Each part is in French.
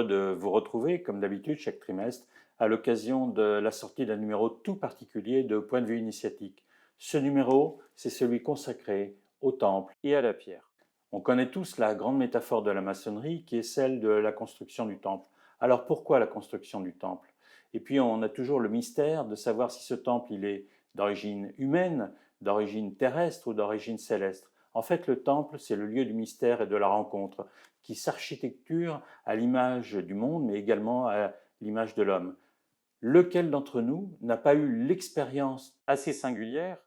heureux de vous retrouver, comme d'habitude, chaque trimestre, à l'occasion de la sortie d'un numéro tout particulier de Point de vue initiatique. Ce numéro, c'est celui consacré au temple et à la pierre. On connaît tous la grande métaphore de la maçonnerie qui est celle de la construction du temple. Alors pourquoi la construction du temple? Et puis on a toujours le mystère de savoir si ce temple il est d'origine humaine, d'origine terrestre ou d'origine céleste. En fait, le temple, c'est le lieu du mystère et de la rencontre, qui s'architecture à l'image du monde, mais également à l'image de l'homme. Lequel d'entre nous n'a pas eu l'expérience assez singulière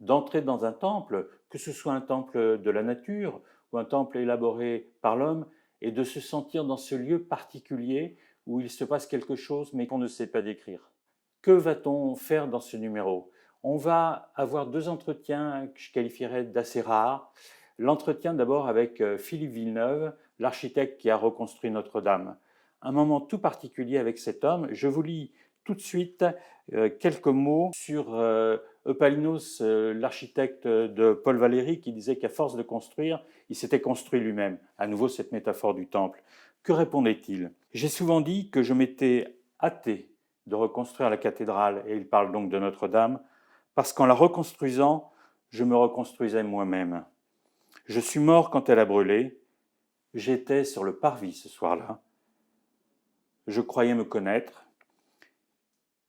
d'entrer dans un temple, que ce soit un temple de la nature ou un temple élaboré par l'homme, et de se sentir dans ce lieu particulier où il se passe quelque chose mais qu'on ne sait pas décrire. Que va-t-on faire dans ce numéro? On va avoir deux entretiens que je qualifierais d'assez rares. L'entretien d'abord avec Philippe Villeneuve, l'architecte qui a reconstruit Notre-Dame. Un moment tout particulier avec cet homme. Je vous lis tout de suite quelques mots sur Eupalinos, l'architecte de Paul Valéry, qui disait qu'à force de construire, il s'était construit lui-même. À nouveau, cette métaphore du temple. Que répondait-il? J'ai souvent dit que je m'étais hâté de reconstruire la cathédrale, et il parle donc de Notre-Dame, parce qu'en la reconstruisant, je me reconstruisais moi-même. Je suis mort quand elle a brûlé, j'étais sur le parvis ce soir-là, je croyais me connaître,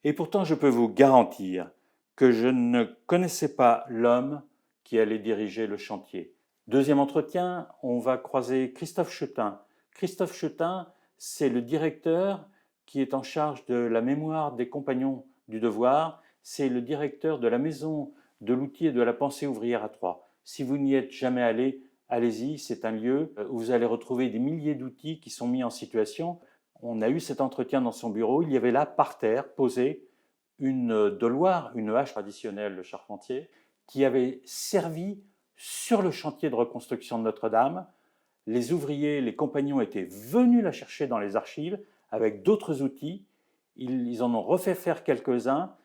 et pourtant je peux vous garantir que je ne connaissais pas l'homme qui allait diriger le chantier. Deuxième entretien, on va croiser Christophe Chetin. Christophe Chetin, c'est le directeur qui est en charge de la mémoire des compagnons du devoir, c'est le directeur de la maison de l'outil et de la pensée ouvrière à Troyes. Si vous n'y êtes jamais allé, allez-y, c'est un lieu où vous allez retrouver des milliers d'outils qui sont mis en situation. On a eu cet entretien dans son bureau, il y avait là, par terre, posé, une doloire, une hache traditionnelle de charpentier, qui avait servi sur le chantier de reconstruction de Notre-Dame. Les ouvriers, les compagnons étaient venus la chercher dans les archives avec d'autres outils. Ils en ont refait faire quelques-uns.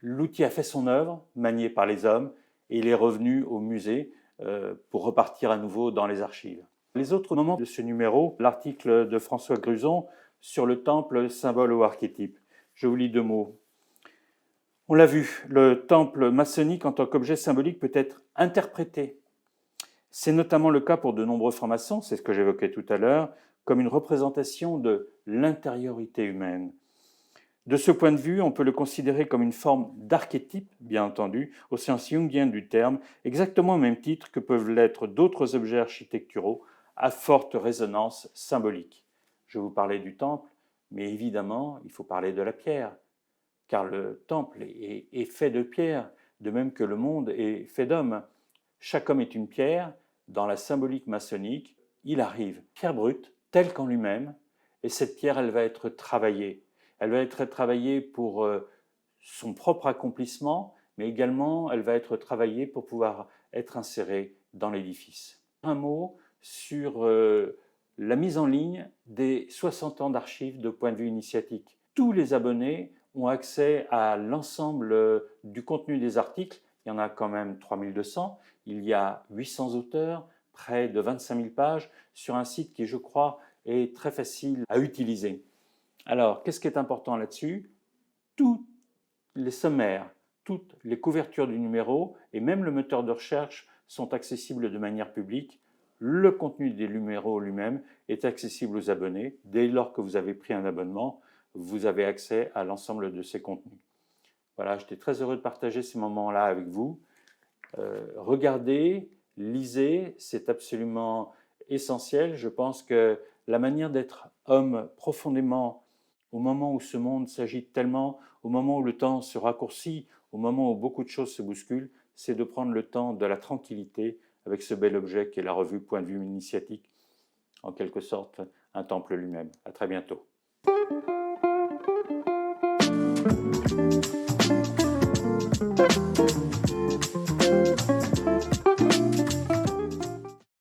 L'outil a fait son œuvre, manié par les hommes, et il est revenu au musée pour repartir à nouveau dans les archives. Les autres moments de ce numéro, l'article de François Gruson sur le temple, symbole ou archétype. Je vous lis deux mots. On l'a vu, le temple maçonnique en tant qu'objet symbolique peut être interprété. C'est notamment le cas pour de nombreux francs-maçons, c'est ce que j'évoquais tout à l'heure, comme une représentation de l'intériorité humaine. De ce point de vue, on peut le considérer comme une forme d'archétype, bien entendu, au sens jungien du terme, exactement au même titre que peuvent l'être d'autres objets architecturaux à forte résonance symbolique. Je vous parlais du temple, mais évidemment, il faut parler de la pierre, car le temple est fait de pierre, de même que le monde est fait d'hommes. Chaque homme est une pierre. Dans la symbolique maçonnique, il arrive pierre brute, telle qu'en lui-même, et cette pierre, elle va être travaillée. Elle va être travaillée pour son propre accomplissement, mais également, elle va être travaillée pour pouvoir être insérée dans l'édifice. Un mot sur la mise en ligne des 60 ans d'archives de Point de vue initiatique. Tous les abonnés ont accès à l'ensemble du contenu des articles. Il y en a quand même 3200. Il y a 800 auteurs, près de 25 000 pages, sur un site qui, je crois, est très facile à utiliser. Alors, qu'est-ce qui est important là-dessus? Tous les sommaires, toutes les couvertures du numéro et même le moteur de recherche sont accessibles de manière publique. Le contenu des numéros lui-même est accessible aux abonnés. Dès lors que vous avez pris un abonnement, vous avez accès à l'ensemble de ces contenus. Voilà, j'étais très heureux de partager ces moments-là avec vous. Regardez, lisez, c'est absolument essentiel. Je pense que la manière d'être homme profondément au moment où ce monde s'agite tellement, au moment où le temps se raccourcit, au moment où beaucoup de choses se bousculent, c'est de prendre le temps de la tranquillité avec ce bel objet qu'est la revue Point de vue initiatique, en quelque sorte un temple lui-même. À très bientôt.